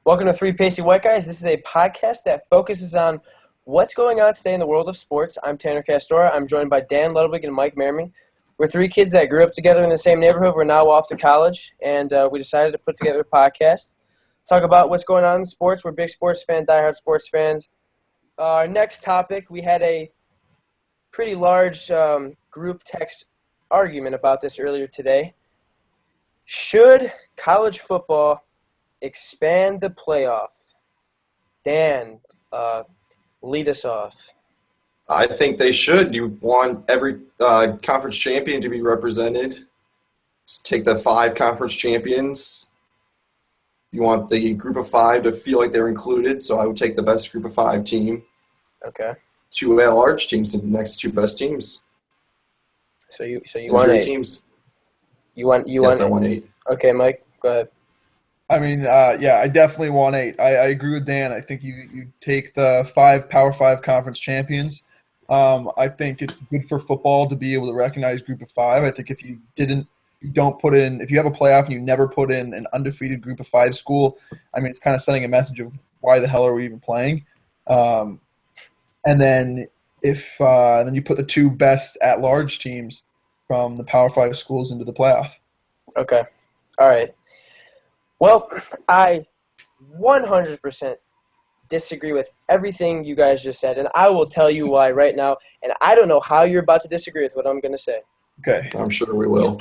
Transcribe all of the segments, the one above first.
Welcome to Three Pasty White Guys. This is a podcast that focuses on what's going on today in the world of sports. I'm Tanner Castora. I'm joined by Dan Ludwig and Mike Merriman. We're three kids that grew up together in the same neighborhood. We're now off to college, and we decided to put together a podcast, talk about what's going on in sports. We're big sports fans, diehard sports fans. Our next topic, we had a pretty large group text argument about this earlier today. Should college football expand the playoff? Dan, lead us off. I think they should. You want every conference champion to be represented. Just take the 5 conference champions. You want the group of 5 to feel like they're included, so I would take the best group of 5 team. Okay. 2 at-large teams, the next 2 best teams. So you Those want are 8. teams. Yes, I want 8. Okay, Mike, go ahead. I definitely want 8. I agree with Dan. I think you take the 5 Power 5 conference champions. I think it's good for football to be able to recognize group of 5. I think if you have a playoff and you never put in an undefeated group of 5 school, it's kind of sending a message of why the hell are we even playing? And then then you put the 2 best at-large teams from the Power 5 schools into the playoff. Okay. All right. Well, I 100% disagree with everything you guys just said, and I will tell you why right now, and I don't know how you're about to disagree with what I'm going to say. Okay. I'm sure we will.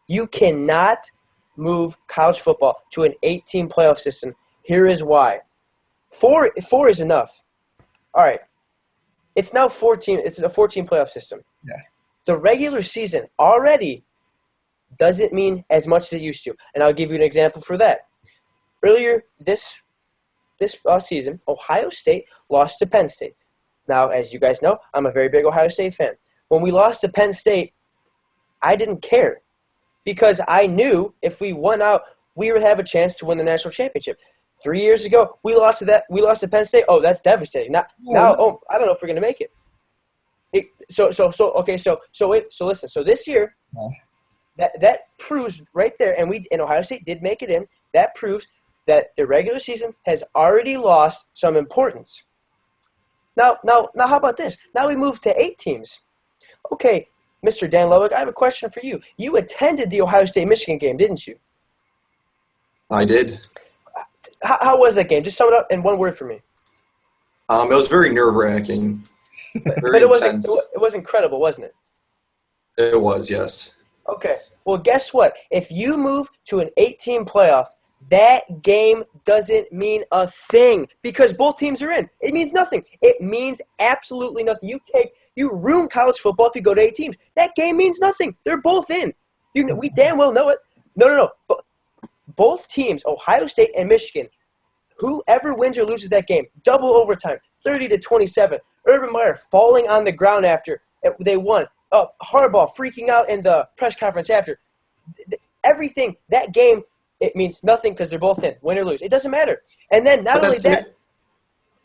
You cannot move college football to an 8-team playoff system. Here is why. 4 is enough. All right. It's now 14. It's a 14 playoff system. Yeah. The regular season already doesn't mean as much as it used to. And I'll give you an example for that. Earlier this season, Ohio State lost to Penn State. Now, as you guys know, I'm a very big Ohio State fan. When we lost to Penn State, I didn't care because I knew if we won out, we would have a chance to win the national championship. 3 years ago, we lost to Penn State. Oh, that's devastating. Now, I don't know if we're going to make it. So listen. So this year, that proves right there, and Ohio State did make it in. That proves that the regular season has already lost some importance. Now, how about this? Now we move to 8 teams. Okay, Mr. Dan Ludwig, I have a question for you. You attended the Ohio State-Michigan game, didn't you? I did. How was that game? Just sum it up in one word for me. It was very nerve-wracking. Very But intense. it was incredible, wasn't it? It was, yes. Okay. Well, guess what? If you move to an 8-team playoff, that game doesn't mean a thing because both teams are in. It means nothing. It means absolutely nothing. You ruin college football if you go to 8 teams. That game means nothing. They're both in. We damn well know it. No. Both teams, Ohio State and Michigan, whoever wins or loses that game, double overtime, 30-27. Urban Meyer falling on the ground after they won. Harbaugh freaking out in the press conference after. Everything, that game, it means nothing because they're both in, win or lose. It doesn't matter. And then not only that,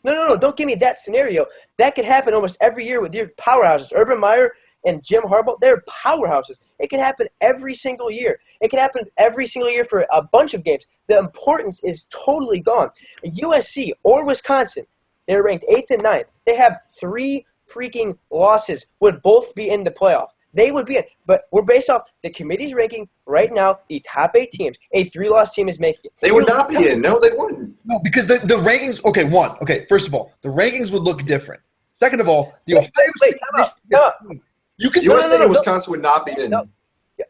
no, don't give me that scenario. That could happen almost every year with your powerhouses. Urban Meyer and Jim Harbaugh, they're powerhouses. It can happen every single year. It can happen every single year for a bunch of games. The importance is totally gone. USC or Wisconsin, they're ranked 8th and 9th. They have 3 freaking losses, would both be in the playoff. They would be in. But we're based off the committee's ranking right now, the top 8 teams. A 3-loss team is making it. They would not be in. No, they wouldn't. No, because the rankings – okay, first of all, the rankings would look different. Second of all, the Ohio State – time out. USC and Wisconsin would not be in. No.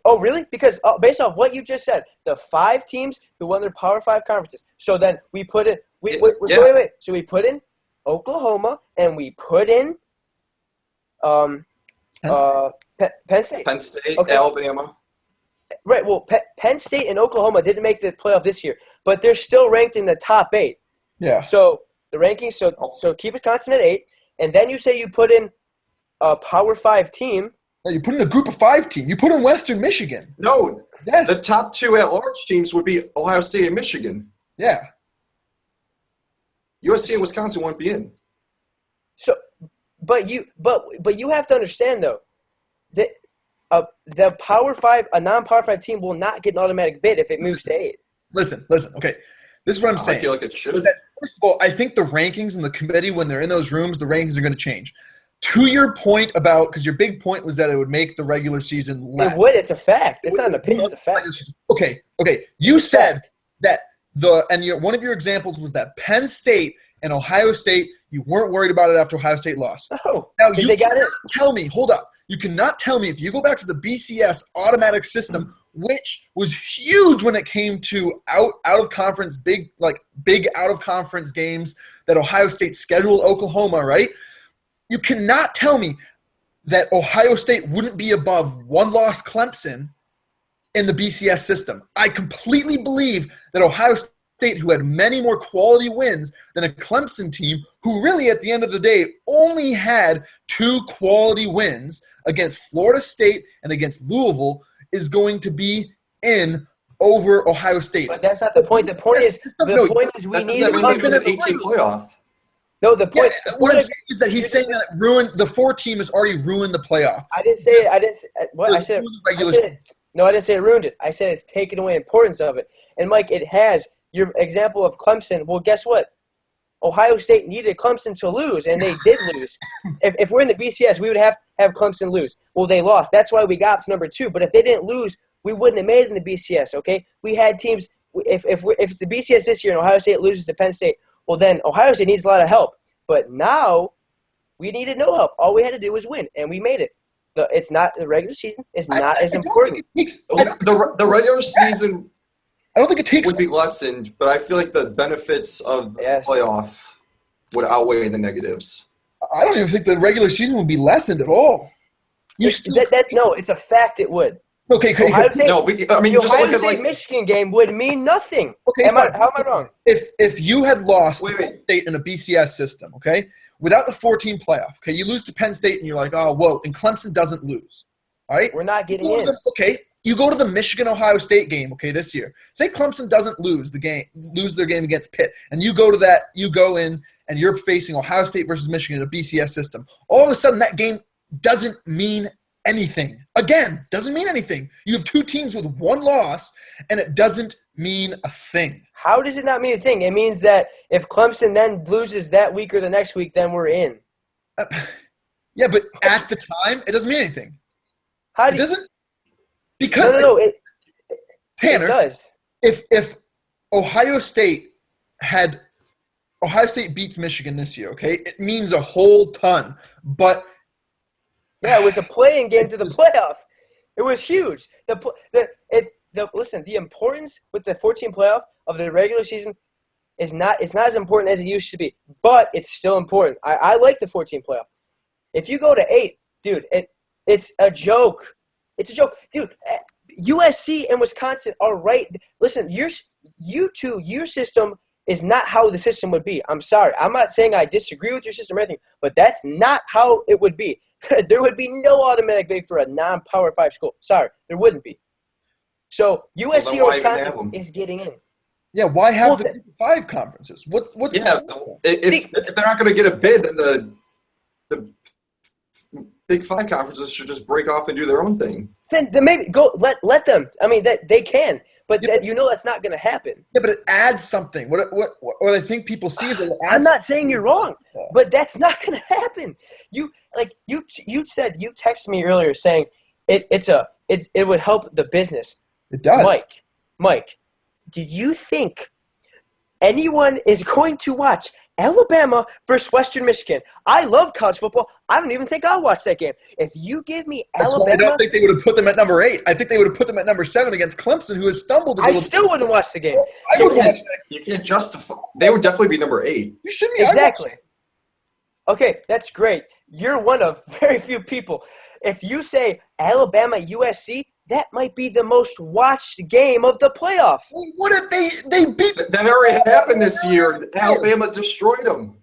Oh, really? Because based off what you just said, the 5 teams who won their Power 5 conferences. So then we put in – wait. So we put in Oklahoma and we put in Penn State. Penn State, okay. Alabama. Right. Well, Penn State and Oklahoma didn't make the playoff this year, but they're still ranked in the top 8. Yeah. So the rankings. So keep it constant at 8, and then you say you put in a Power 5 team. No, you put in a group of 5 team. You put in Western Michigan. No. Yes. The top 2 at-large teams would be Ohio State and Michigan. Yeah. USC and Wisconsin won't be in. So, but you have to understand though that the Power 5, a non-Power 5 team will not get an automatic bid if it moves to 8. Listen. Okay, this is what I'm saying. I feel like it should. First of all, I think the rankings and the committee, when they're in those rooms, the rankings are going to change. To your point about, because your big point was that it would make the regular season less. It would. It's a fact. It's not an opinion. It's a fact. Okay. You said that one of your examples was that Penn State and Ohio State, you weren't worried about it after Ohio State lost. Oh, now you they got cannot it. tell me. Hold up. You cannot tell me if you go back to the BCS automatic system, which was huge when it came to out of conference big out of conference games that Ohio State scheduled Oklahoma, right? You cannot tell me that Ohio State wouldn't be above one-loss Clemson in the BCS system. I completely believe that Ohio State, who had many more quality wins than a Clemson team, who really at the end of the day only had 2 quality wins against Florida State and against Louisville, is going to be in over Ohio State. But that's not the point. The point is we need to come to the 18 playoff. No, the point. Yeah, what I'm saying is that he's saying that the 4 team has already ruined the playoff. I didn't say it. I didn't say it ruined it. I said it's taken away importance of it. And Mike, it has. Your example of Clemson. Well, guess what? Ohio State needed Clemson to lose, and they did lose. If we're in the BCS, we would have Clemson lose. Well, they lost. That's why we got to number 2. But if they didn't lose, we wouldn't have made it in the BCS. Okay, we had teams. If it's the BCS this year and Ohio State loses to Penn State, well, then Ohio State needs a lot of help. But now we needed no help. All we had to do was win, and we made it. It's not the regular season. It's not as important. The regular season. I don't think it takes would be lessened, but I feel like the benefits of the playoff would outweigh the negatives. I don't even think the regular season would be lessened at all. No, it's a fact it would. Okay. The Ohio State Michigan game would mean nothing. Okay, how am I wrong? If you had lost to Penn State in a BCS system, okay, without the 14 playoff, okay, you lose to Penn State and you're like, oh, whoa, and Clemson doesn't lose, all right? We're not getting in. You go to the Michigan-Ohio State game, okay, this year. Say Clemson doesn't lose their game against Pitt, and you go to that, you go in, and you're facing Ohio State versus Michigan in a BCS system. All of a sudden, that game doesn't mean anything. Again, doesn't mean anything. You have 2 teams with 1 loss, and it doesn't mean a thing. How does it not mean a thing? It means that if Clemson then loses that week or the next week, then we're in. Yeah, but at the time, it doesn't mean anything. It doesn't. Because Tanner, it does. If Ohio State beats Michigan this year, okay, it means a whole ton. But yeah, it was a play-in game to the playoff. It was huge. Listen, the importance with the 14 playoff of the regular season is not as important as it used to be, but it's still important. I like the 14 playoff. If you go to 8, dude, it's a joke. It's a joke. Dude, USC and Wisconsin are right. Listen, your system is not how the system would be. I'm sorry. I'm not saying I disagree with your system or anything, but that's not how it would be. There would be no automatic bid for a non-Power 5 school. Sorry, there wouldn't be. So USC or Wisconsin is getting in. Yeah, why have the 5 conferences? What's if they're not going to get a bid, then the Big 5 conferences should just break off and do their own thing. Then maybe let them. I mean, that they can, but that's not going to happen. Yeah, but it adds something. What I think people see is that it adds. I'm not saying you're wrong, but that's not going to happen. You texted me earlier saying it would help the business. It does. Mike, do you think anyone is going to watch Alabama versus Western Michigan? I love college football. I don't even think I'll watch that game. If you give me Alabama, I don't think they would have put them at number 8. I think they would have put them at number 7 against Clemson, who has stumbled. I still wouldn't watch the game. You can't justify. They would definitely be number 8. You shouldn't be. Exactly. Okay, that's great. You're one of very few people. If you say Alabama USC, that might be the most watched game of the playoff. What if they beat? That already happened this year. Alabama destroyed them.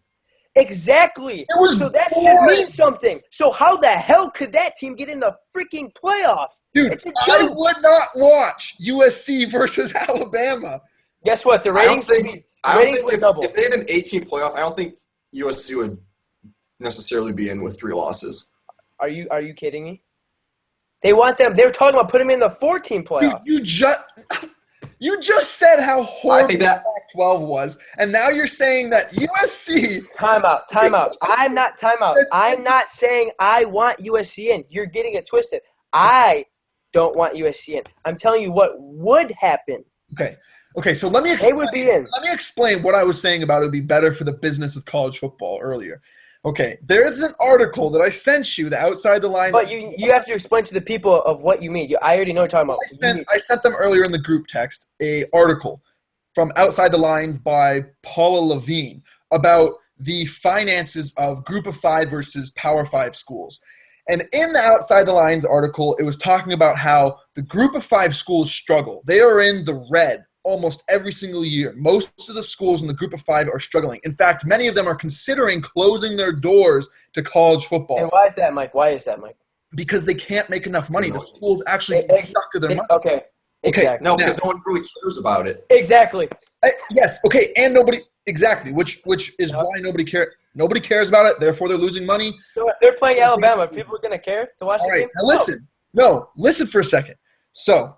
Exactly. So that should mean something. So how the hell could that team get in the freaking playoff? Dude, I would not watch USC versus Alabama. Guess what? The ratings would double. If they had an 18 playoff, I don't think USC would necessarily be in with 3 losses. Are you kidding me? They want them. They were talking about putting them in the 14 playoff. You just said how horrible I think that Pac-12 was, and now you're saying that USC. Time out. I'm not I'm not saying I want USC in. You're getting it twisted. I don't want USC in. I'm telling you what would happen. Okay. So let me They would be in. Let me explain what I was saying about it would be better for the business of college football earlier. Okay, there is an article that I sent you, the Outside the Lines. But you have to explain to the people of what you mean. I already know what you're talking about. I sent them earlier in the group text a article from Outside the Lines by Paula Levine about the finances of Group of Five versus Power Five schools. And in the Outside the Lines article, it was talking about how the Group of Five schools struggle. They are in the red almost every single year. Most of the schools in the Group of Five are struggling. In fact, many of them are considering closing their doors to college football. And why is that, Mike? Because they can't make enough money. The schools actually get stuck to their money. Okay. Exactly. No, because no one really cares about it. Exactly. Yes. Okay. And nobody. Exactly. Which is why nobody cares. Nobody cares about it. Therefore, they're losing money. So if they're playing Alabama, people are going to care to watch the game? Now listen. No, listen for a second. So,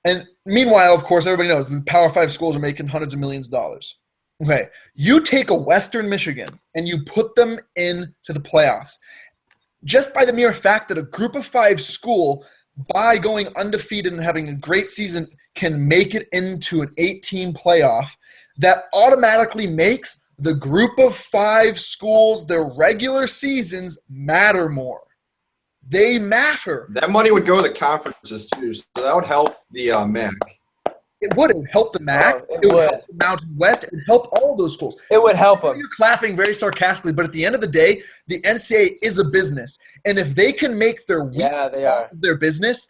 and meanwhile, of course, everybody knows the Power Five schools are making hundreds of millions of dollars. Okay. You take a Western Michigan and you put them into the playoffs. Just by the mere fact that a Group of Five school, by going undefeated and having a great season, can make it into an 8-team playoff, that automatically makes the Group of Five schools, their regular seasons, matter more. They matter. That money would go to the conferences too, so that would help the MAC. It would. It would help the MAC. It would help the Mountain West. It would help all those schools. It would help them. You're clapping very sarcastically, but at the end of the day, the NCAA is a business. And if they can make their their business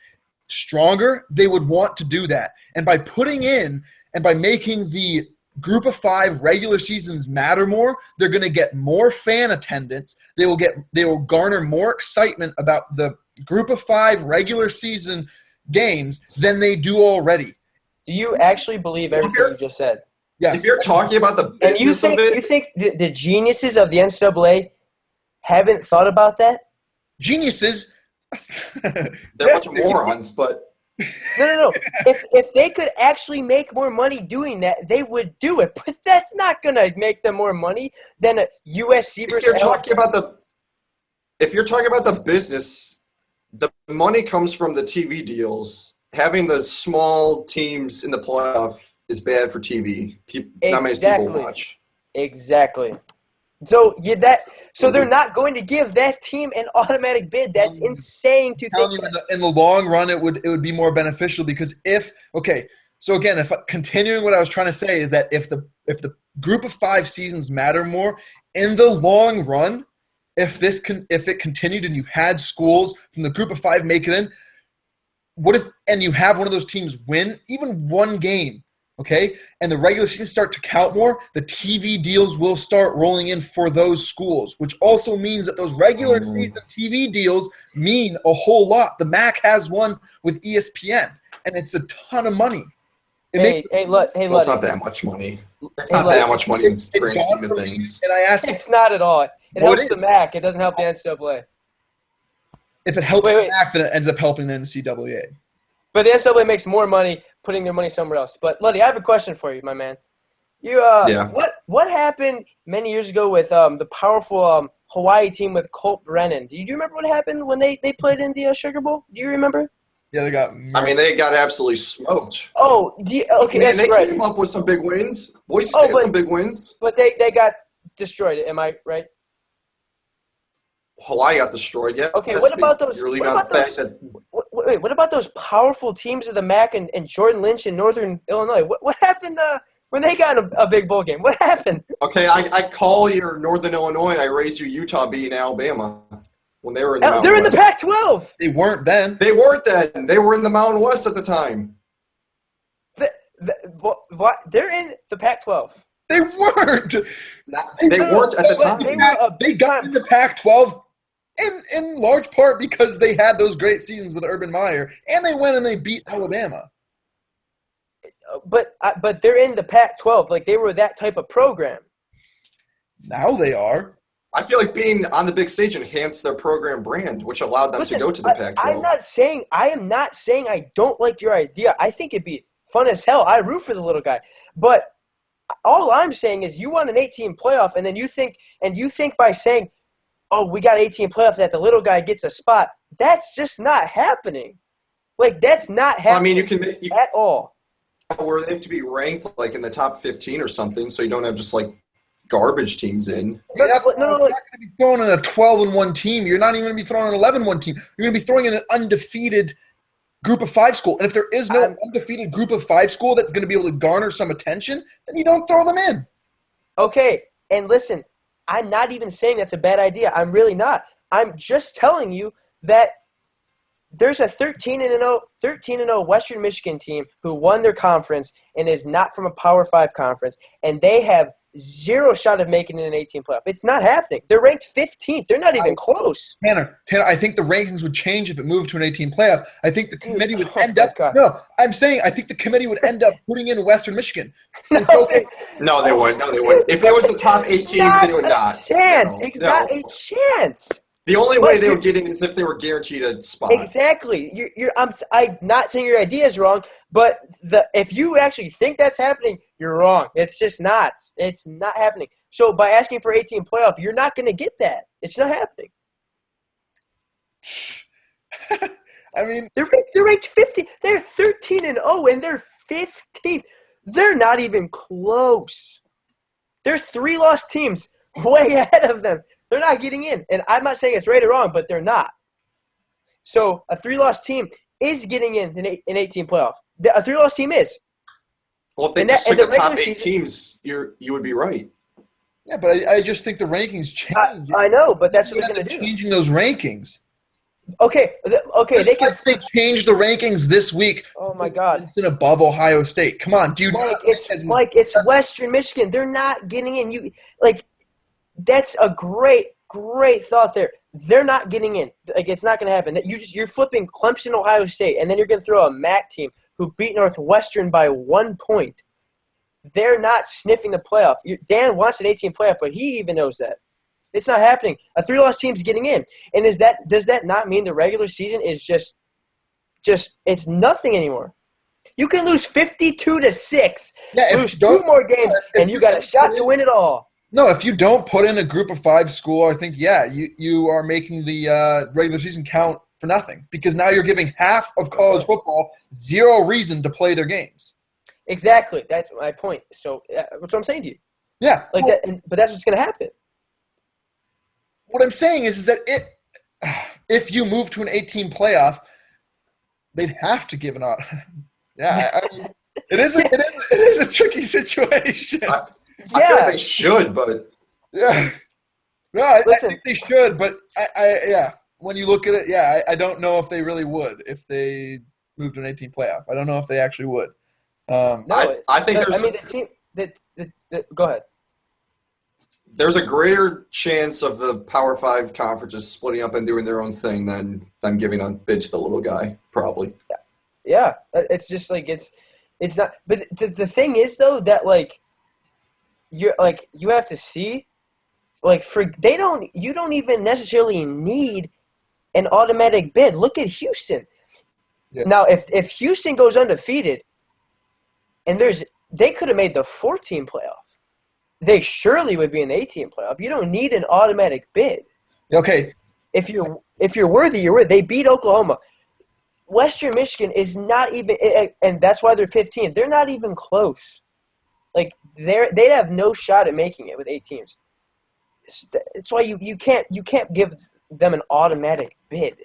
stronger, they would want to do that. And by putting in and by making the Group of Five regular seasons matter more, they're going to get more fan attendance. They will garner more excitement about the Group of Five regular season games than they do already. Do you actually believe everything you just said? Yes. If you're talking about the business of it, you think the geniuses of the NCAA haven't thought about that? Geniuses. they're much morons, but No. If they could actually make more money doing that, they would do it. But that's not going to make them more money than a USC versus if you're talking about the business, the money comes from the TV deals. Having the small teams in the playoff is bad for TV. Not many people watch. Exactly. So they're not going to give that team an automatic bid. That's insane to think. In the long run, it would be more beneficial because continuing what I was trying to say is that if the Group of Five seasons matter more in the long run, if it continued and you had schools from the Group of Five make it in, and you have one of those teams win even one game, okay, and the regular season start to count more, the TV deals will start rolling in for those schools, which also means that those regular season TV deals mean a whole lot. The MAC has one with ESPN, and it's a ton of money. It's not that much money. It's not that much money in the grand scheme of things. And I asked, it's not at all. It helps the MAC. It doesn't help the NCAA. If it helps the MAC, then it ends up helping the NCAA. But the NCAA makes more money putting their money somewhere else. But, Luddy, I have a question for you, my man. What happened many years ago with the powerful Hawaii team with Colt Brennan? Do you remember what happened when they played in the Sugar Bowl? Do you remember? Yeah, they got. They got absolutely smoked. Oh, okay, that's right. They came up with some big wins. Boise State had some big wins. But they got destroyed. Am I right? Hawaii got destroyed. Yeah. Okay. What about those? You're leaving out the fact that. Wait. What about those powerful teams of the MAC and Jordan Lynch in Northern Illinois? What happened when they got a big bowl game? What happened? Okay, I call your Northern Illinois and I raise you Utah beating Alabama. When they were in the Mountain They're in West. the Pac-12. They weren't then. They weren't then. They were in the Mountain West at the time. What? They're in the Pac-12. They weren't. They weren't at the time. They got in the Pac-12 in large part because they had those great seasons with Urban Meyer, and they went and they beat Alabama. But they're in the Pac-12. Like, they were that type of program. Now they are. I feel like being on the big stage enhanced their program brand, which allowed them to go to the Pac-12. I am not saying I don't like your idea. I think it'd be fun as hell. I root for the little guy. But all I'm saying is you want an 18 playoff, and then you think by saying, oh, we got 18 playoffs that the little guy gets a spot. That's just not happening. Like, that's not happening at all. Where they have to be ranked like in the top 15 or something, so you don't have just like garbage teams in. No, You're not going to be throwing in a 12-1 team. You're not even going to be throwing an 11-1 team. You're going to be throwing in an undefeated group of 5 school. And if there is no undefeated group of 5 school that's going to be able to garner some attention, then you don't throw them in. Okay, and listen, I'm not even saying that's a bad idea. I'm really not. I'm just telling you that there's a 13-0 Western Michigan team who won their conference and is not from a Power 5 conference, and they have zero shot of making it an 18 playoff. It's not happening. They're ranked 15th. They're not even close. Tanner, I think the rankings would change if it moved to an 18 playoff. I think the committee would end up – no, I'm saying I think the committee would end up putting in Western Michigan. No, they wouldn't. If it was the top 8 teams, they would not. Not a chance. The only way they would get in is if they were guaranteed a spot. Exactly. I'm not saying your idea is wrong, but if you actually think that's happening, you're wrong. It's just not. It's not happening. So by asking for 18 playoff, you're not going to get that. It's not happening. I mean, they're ranked 50. They're 13-0 and they're 15th. They're not even close. There's 3 lost teams way ahead of them. They're not getting in. And I'm not saying it's right or wrong, but they're not. So a 3-loss team is getting in an 18 playoff. A 3-loss team is. Well, if they just took the top 8 teams, you would be right. Yeah, but I just think the rankings change. I know, but that's what they're going to do. Changing those rankings. Okay. They changed the rankings this week. Oh my God! It's above Ohio State. Come on, dude. It's Western Michigan. They're not getting in. That's a great thought there. They're not getting in. It's not going to happen. You're flipping Clemson, Ohio State, and then you're going to throw a MAC team who beat Northwestern by 1 point. They're not sniffing the playoff. Dan wants an 18 playoff, but he even knows that. It's not happening. A 3-loss team's getting in. And does that not mean the regular season is just it's nothing anymore? You can lose 52-6, lose 2 more games, and you got a shot to win it all. No, if you don't put in a group of 5 school, I think, you are making the regular season count for nothing because now you're giving half of college football 0 reason to play their games. Exactly. That's my point. So that's what I'm saying to you. Yeah. But that's what's going to happen. What I'm saying is that if you move to an 18 playoff, they'd have to give an out. Yeah, I mean, it is a tricky situation. I feel like they should, but yeah, no, I think they should, but I when you look at it, I don't know if they really would if they moved to an 18 playoff. I don't know if they actually would. I think there's. I mean, the team. Go ahead. There's a greater chance of the Power 5 conferences splitting up and doing their own thing than them giving a bid to the little guy, probably. Yeah, it's just it's not. But the thing is though that you have to see, you don't even necessarily need an automatic bid. Look at Houston. Yeah. Now, if Houston goes undefeated, and they could have made the 14 playoff. They surely would be in the 18 playoff. You don't need an automatic bid. Okay. If you're worthy, you're worthy. They beat Oklahoma. Western Michigan is not even, and that's why they're 15. They're not even close. They have no shot at making it with 8 teams. That's why you can't give them an automatic bid.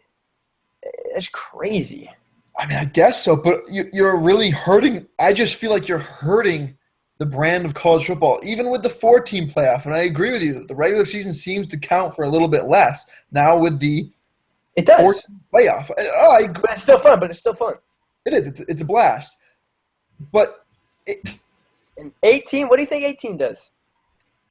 That's crazy. I mean, I guess so, but you're really hurting. I just feel like you're hurting the brand of college football, even with the 4-team playoff. And I agree with you. The regular season seems to count for a little bit less now with the 4-team playoff. But it's still fun. It is. It's a blast. But 18, what do you think 18 does?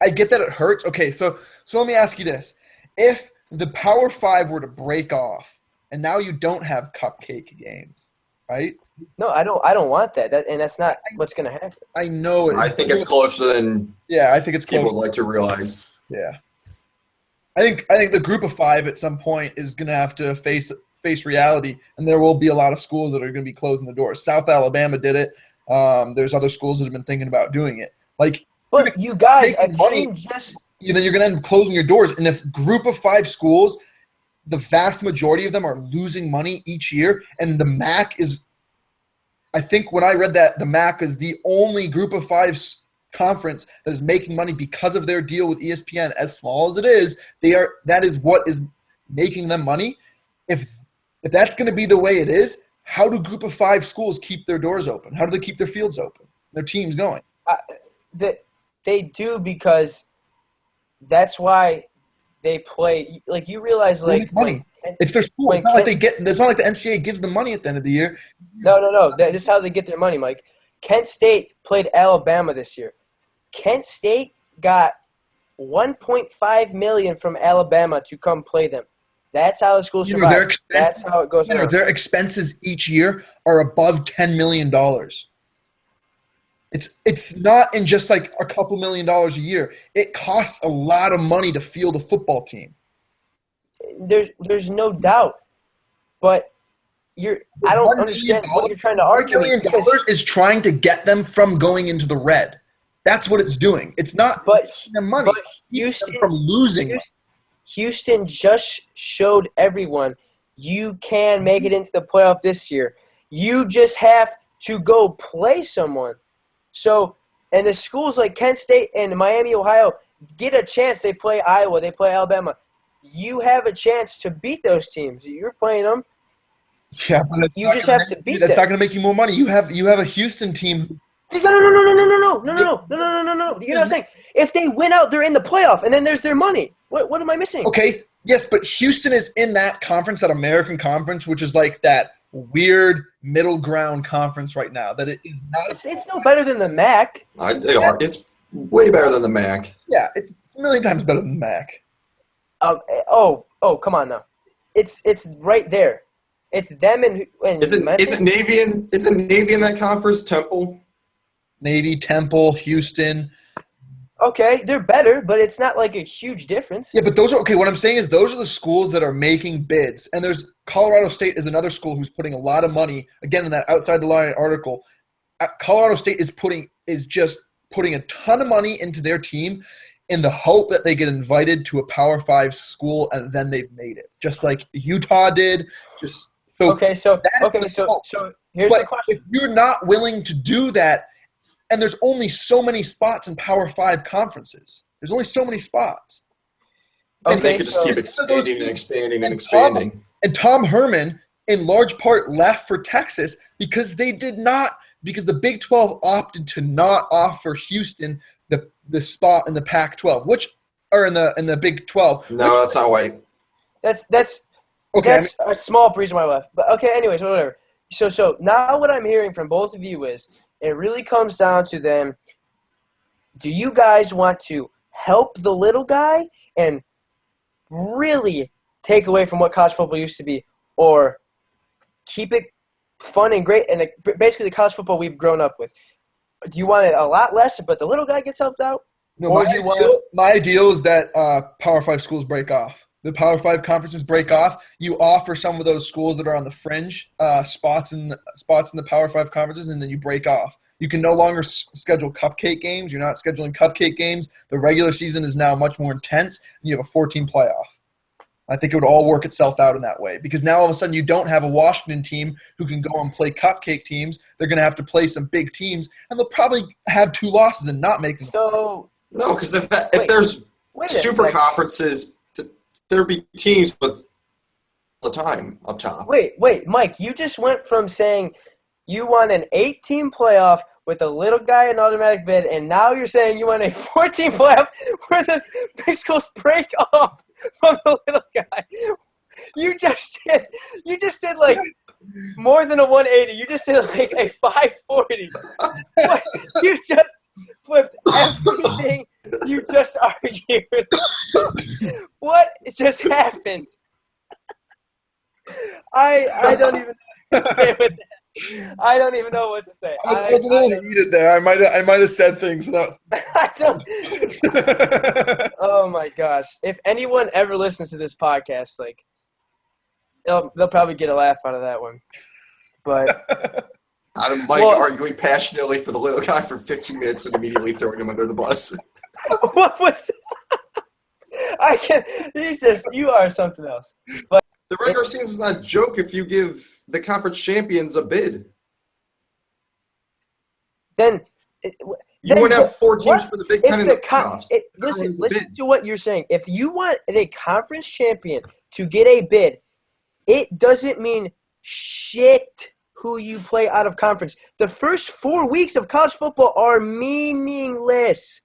I get that it hurts. Okay, so let me ask you this. If the Power 5 were to break off and now you don't have cupcake games, right? No, I don't want that. And that's not what's going to happen. I know it. I think it's closer than I think it's people would like to realize. Yeah. I think the group of 5 at some point is going to have to face reality, and there will be a lot of schools that are going to be closing the doors. South Alabama did it. There's other schools that have been thinking about doing it. Like, But you guys, a making money, team just then you're going to end up closing your doors. And if group of 5 schools, the vast majority of them are losing money each year, and the MAC is – I think when I read that, the MAC is the only group of 5 conference that is making money because of their deal with ESPN. As small as it is, that is what is making them money. If that's going to be the way it is, how do group of 5 schools keep their doors open? How do they keep their fields open, their teams going? They do, because that's why they play. Like, you realize, They like, make money. It's their school. It's not like the NCAA gives them money at the end of the year. No. This is how they get their money, Mike. Kent State played Alabama this year. Kent State got $1.5 million from Alabama to come play them. That's how the school survives. That's how it goes around. Their expenses each year are above $10 million. It's not in just like a couple $1 million a year. It costs a lot of money to field a football team. There's no doubt, but I don't understand what you're trying to argue. $1 million is trying to get them from going into the red. That's what it's doing. It's not the money. But Houston from losing. Houston just showed everyone you can make it into the playoff this year. You just have to go play someone. So, and the schools like Kent State and Miami, Ohio, get a chance. They play Iowa. They play Alabama. You have a chance to beat those teams. You're playing them. Yeah, but you just have to beat them. That's not going to make you more money. You have a Houston team. No. You know what I'm saying? If they win out, they're in the playoff, and then there's their money. What am I missing? Okay, yes, but Houston is in that conference, that American conference, which is like that weird middle ground conference right now. That it is not. It's no better than the MAC. They are. It's way better than the MAC. Yeah, it's a million times better than the MAC. Come on now. It's right there. It's them and isn't Navy in that conference? Temple. Navy, Temple, Houston. Okay, they're better, but it's not like a huge difference. Yeah, but those are okay. What I'm saying is those are the schools that are making bids, and there's Colorado State is another school who's putting a lot of money. Again, in that Outside the Line article, Colorado State is just putting a ton of money into their team in the hope that they get invited to a Power 5 school, and then they've made it, just like Utah did. So here's the question: if you're not willing to do that. And there's only so many spots in Power 5 conferences. There's only so many spots. And they could just keep expanding and expanding and expanding. And Tom Herman, in large part, left for Texas because because the Big 12 opted to not offer Houston the spot in the Pac-12, or in the Big 12. No, that's not right. That's a small reason why I left. But okay, anyways, whatever. So now what I'm hearing from both of you is it really comes down to them. Do you guys want to help the little guy and really take away from what college football used to be, or keep it fun and great and basically the college football we've grown up with? Do you want it a lot less, but the little guy gets helped out? No, my ideal is that Power 5 schools break off. The Power 5 conferences break off. You offer some of those schools that are on the fringe spots in the Power 5 conferences, and then you break off. You can no longer schedule cupcake games. You're not scheduling cupcake games. The regular season is now much more intense, and you have a 14 playoff. I think it would all work itself out in that way, because now all of a sudden you don't have a Washington team who can go and play cupcake teams. They're going to have to play some big teams, and they'll probably have 2 losses and not make them. No, because if there's super conferences – there'd be teams with all the time up top. Wait, Mike, you just went from saying you want an 8-team playoff with a little guy in automatic bid, and now you're saying you want a 14 playoff where the big schools break off from the little guy. You just did like more than a 180. You just did like a 540. What? You just flipped everything you just argued. What just happened? I don't even know what to say with that. I don't even know what to say. I was a little heated there. I might have said things without. I don't. Oh my gosh! If anyone ever listens to this podcast, like, they'll probably get a laugh out of that one. But Mike Well- arguing passionately for the little guy for 15 minutes and immediately throwing him under the bus. What was? I can. You are something else. The regular season is not a joke if you give the conference champions a bid. Then. You wouldn't have 4 teams for the Big Ten in the playoffs. Listen to what you're saying. If you want a conference champion to get a bid, it doesn't mean shit who you play out of conference. The first 4 weeks of college football are meaningless.